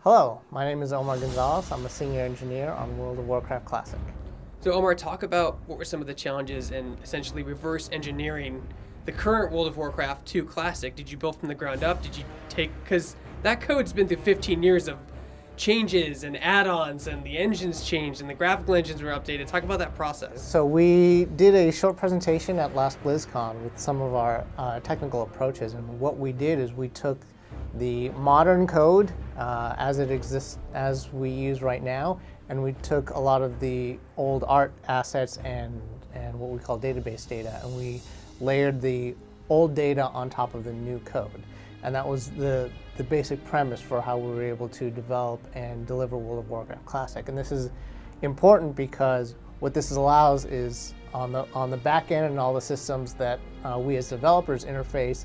Hello, my name is Omar Gonzalez. I'm a senior engineer on World of Warcraft Classic. So, Omar, talk about what were some of the challenges in essentially reverse engineering the current World of Warcraft 2 Classic. Did you build from the ground up? Did you take, because that code's been through 15 years of changes and add-ons, and the engines changed and the graphical engines were updated. Talk about that process. So we did a short presentation at last BlizzCon with some of our technical approaches, and what we did is we took the modern code as it exists, as we use right now, and we took a lot of the old art assets and what we call database data, and we layered the old data on top of the new code. And that was the basic premise for how we were able to develop and deliver World of Warcraft Classic. And this is important because what this allows is on the back end and all the systems that we as developers interface,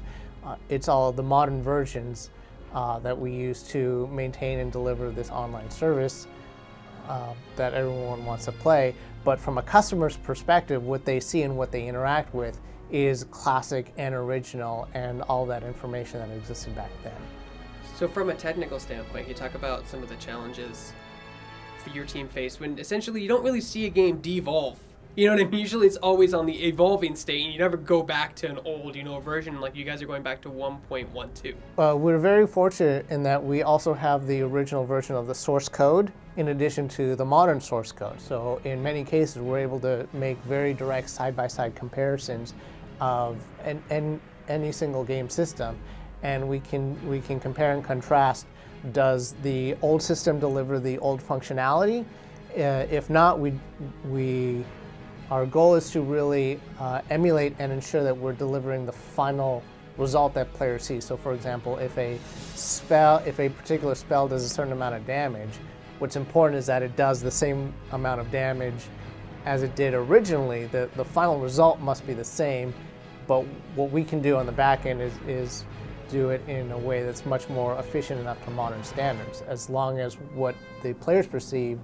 it's all the modern versions that we use to maintain and deliver this online service that everyone wants to play. But from a customer's perspective, what they see and what they interact with is classic and original and all that information that existed back then. So from a technical standpoint, you talk about some of the challenges for your team faced when essentially you don't really see a game devolve. You know what I mean? Usually it's always on the evolving state and you never go back to an old, version like you guys are going back to 1.12. We're very fortunate in that we also have the original version of the source code in addition to the modern source code. So in many cases, we're able to make very direct side-by-side comparisons of any single game system, and we can compare and contrast. Does the old system deliver the old functionality? If not, our goal is to really emulate and ensure that we're delivering the final result that players see. So for example, if a particular spell does a certain amount of damage, what's important is that it does the same amount of damage as it did originally. The final result must be the same, but what we can do on the back end is do it in a way that's much more efficient and up to modern standards, as long as what the players perceive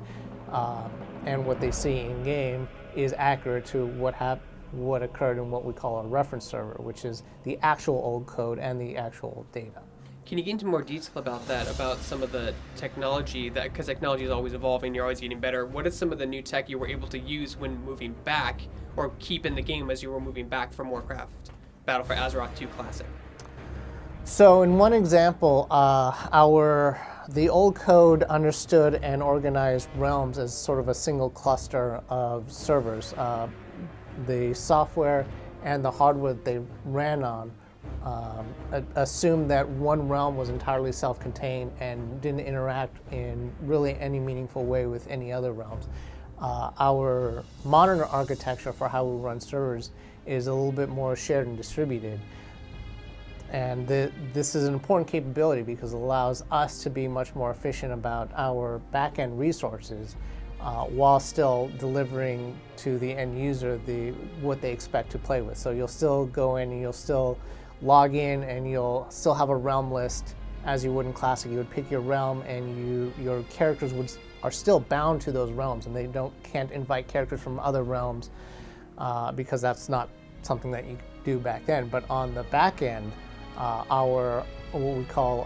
and what they see in game is accurate to what occurred in what we call a reference server, which is the actual old code and the actual old data. Can you get into more detail about that, about some of the technology, because technology is always evolving, you're always getting better. What is some of the new tech you were able to use when moving back or keep in the game as you were moving back from Warcraft Battle for Azeroth 2 Classic? So in one example, the old code understood and organized realms as sort of a single cluster of servers. The software and the hardware they ran on assumed that one realm was entirely self-contained and didn't interact in really any meaningful way with any other realms. Our modern architecture for how we run servers is a little bit more shared and distributed. And this is an important capability because it allows us to be much more efficient about our back-end resources while still delivering to the end user what they expect to play with. So you'll still go in and you'll still log in and you'll still have a realm list as you would in Classic. You would pick your realm and your characters are still bound to those realms, and they can't invite characters from other realms because that's not something that you do back then. But on the back end, what we call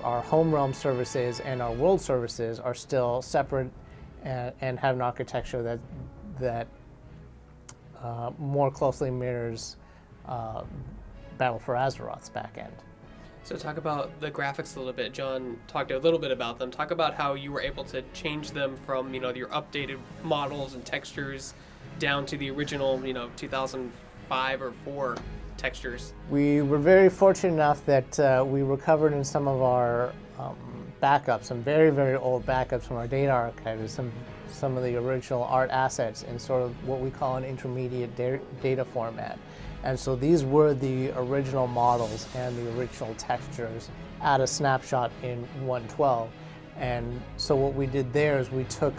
our home realm services and our world services are still separate and have an architecture that more closely mirrors Battle for Azeroth's back end. So talk about the graphics a little bit. John talked a little bit about them. Talk about how you were able to change them from your updated models and textures down to the original 2005 or 4 textures. We were very fortunate enough that we recovered in some of our backups, some very, very old backups from our data archives, some of the original art assets in sort of what we call an intermediate data format. And so these were the original models and the original textures at a snapshot in 1.12. And so what we did there is we took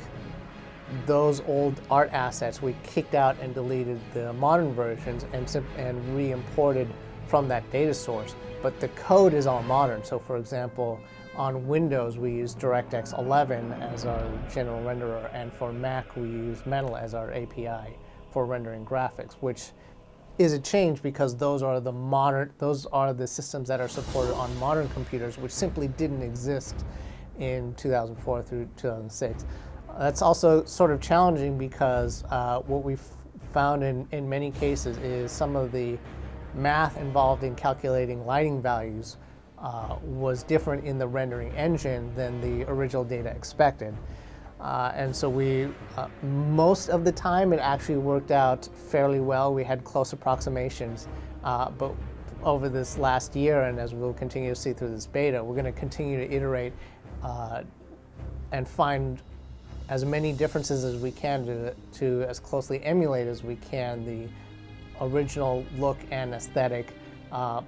those old art assets, we kicked out and deleted the modern versions and re-imported from that data source. But the code is all modern. So for example, on Windows, we use DirectX 11 as our general renderer, and for Mac, we use Metal as our API for rendering graphics, which is a change because those are the systems that are supported on modern computers, which simply didn't exist in 2004 through 2006. That's also sort of challenging because what we've found in many cases is some of the math involved in calculating lighting values was different in the rendering engine than the original data expected. And so most of the time it actually worked out fairly well. We had close approximations, but over this last year, and as we'll continue to see through this beta, we're going to continue to iterate and find as many differences as we can to as closely emulate as we can the original look and aesthetic,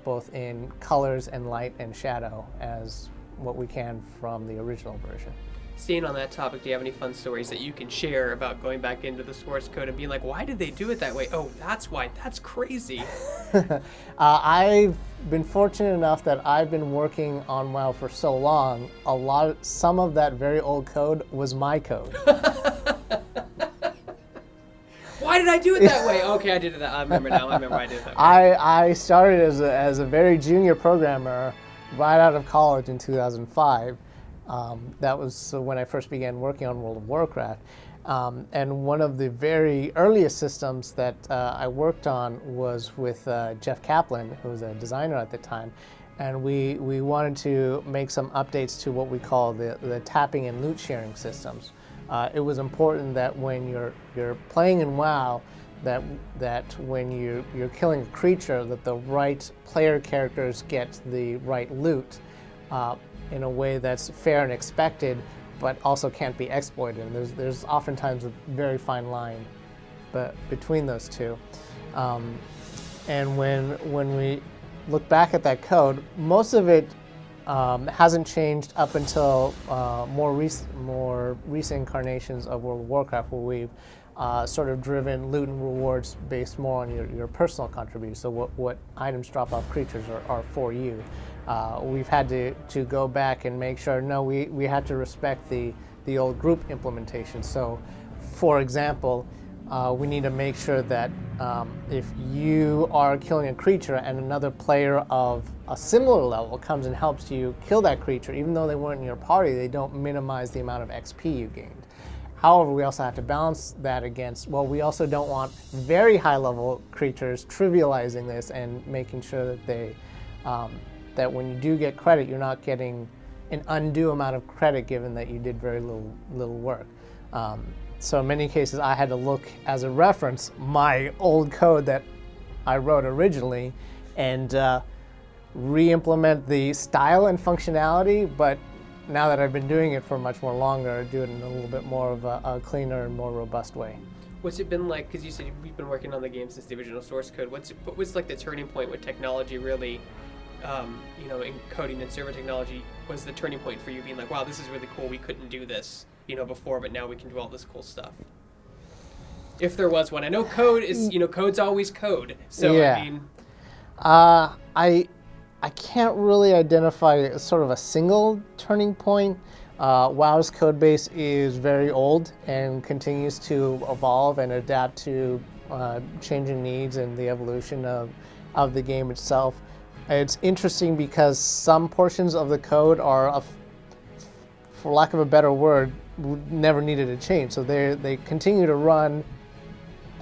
both in colors and light and shadow, as what we can from the original version. Staying on that topic, do you have any fun stories that you can share about going back into the source code and being like, why did they do it that way? Oh, that's why. That's crazy. I've been fortunate enough that I've been working on WoW for so long. Some of that very old code was my code. Why did I do it that way? Okay, I did it that. I remember now. I remember I did it that way. I started as a very junior programmer right out of college in 2005. That was when I first began working on World of Warcraft. And one of the very earliest systems that I worked on was with Jeff Kaplan, who was a designer at the time. And we wanted to make some updates to what we call the tapping and loot sharing systems. It was important that when you're playing in WoW, that when you're killing a creature, that the right player characters get the right loot in a way that's fair and expected, but also can't be exploited. And there's oftentimes a very fine line between those two. And when we look back at that code, most of it hasn't changed up until more recent incarnations of World of Warcraft, where we've sort of driven loot and rewards based more on your personal contribution. So what items drop off creatures are for you. We've had to go back and make sure, no, we had to respect the old group implementation. So, for example, we need to make sure that if you are killing a creature and another player of a similar level comes and helps you kill that creature, even though they weren't in your party, they don't minimize the amount of XP you gained. However, we also have to balance that against, well, we also don't want very high-level creatures trivializing this and making sure that that when you do get credit, you're not getting an undue amount of credit given that you did very little work. So in many cases, I had to look as a reference my old code that I wrote originally and re-implement the style and functionality, but now that I've been doing it for much more longer, do it in a little bit more of a cleaner and more robust way. What's it been like, because you said we've been working on the game since the original source code, what was like the turning point with technology really, in coding and server technology, was the turning point for you being like, wow, this is really cool, we couldn't do this, before, but now we can do all this cool stuff? If there was one. I know code is, code's always code, so yeah. I mean... I can't really identify sort of a single turning point. WoW's code base is very old and continues to evolve and adapt to changing needs and the evolution of the game itself. It's interesting because some portions of the code are, for lack of a better word, never needed to change. So they continue to run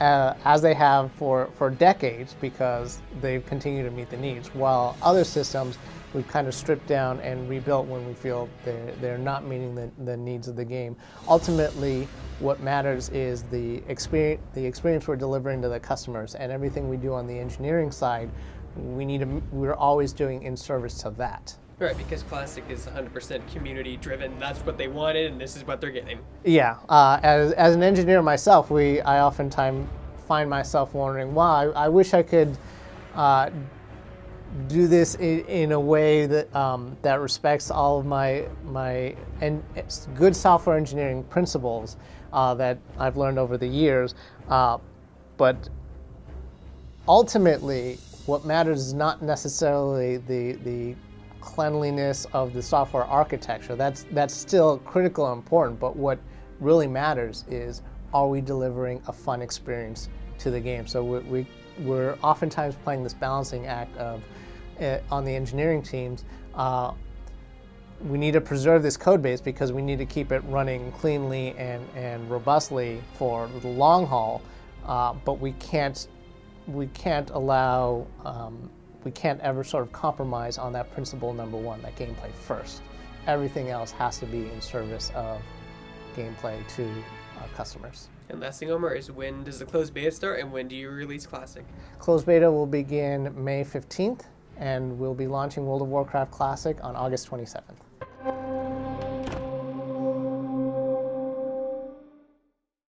as they have for decades because they've continued to meet the needs, while other systems we've kind of stripped down and rebuilt when we feel they're not meeting the needs of the game. Ultimately, what matters is the experience we're delivering to the customers, and everything we do on the engineering side, we're always doing in service to that. Right, because Classic is 100% community driven. That's what they wanted, and this is what they're getting. Yeah, as an engineer myself, I oftentimes find myself wondering, wow, I wish I could do this in a way that that respects all of my good software engineering principles that I've learned over the years. But ultimately, what matters is not necessarily the cleanliness of the software architecture. That's still critical and important, but what really matters is, are we delivering a fun experience to the game? So we're oftentimes playing this balancing act of, on the engineering teams, we need to preserve this code base because we need to keep it running cleanly and robustly for the long haul, but we can't allow, we can't ever sort of compromise on that principle number one, that gameplay first. Everything else has to be in service of gameplay to our customers. And last thing, Omar, is when does the closed beta start and when do you release Classic? Closed beta will begin May 15th, and we'll be launching World of Warcraft Classic on August 27th.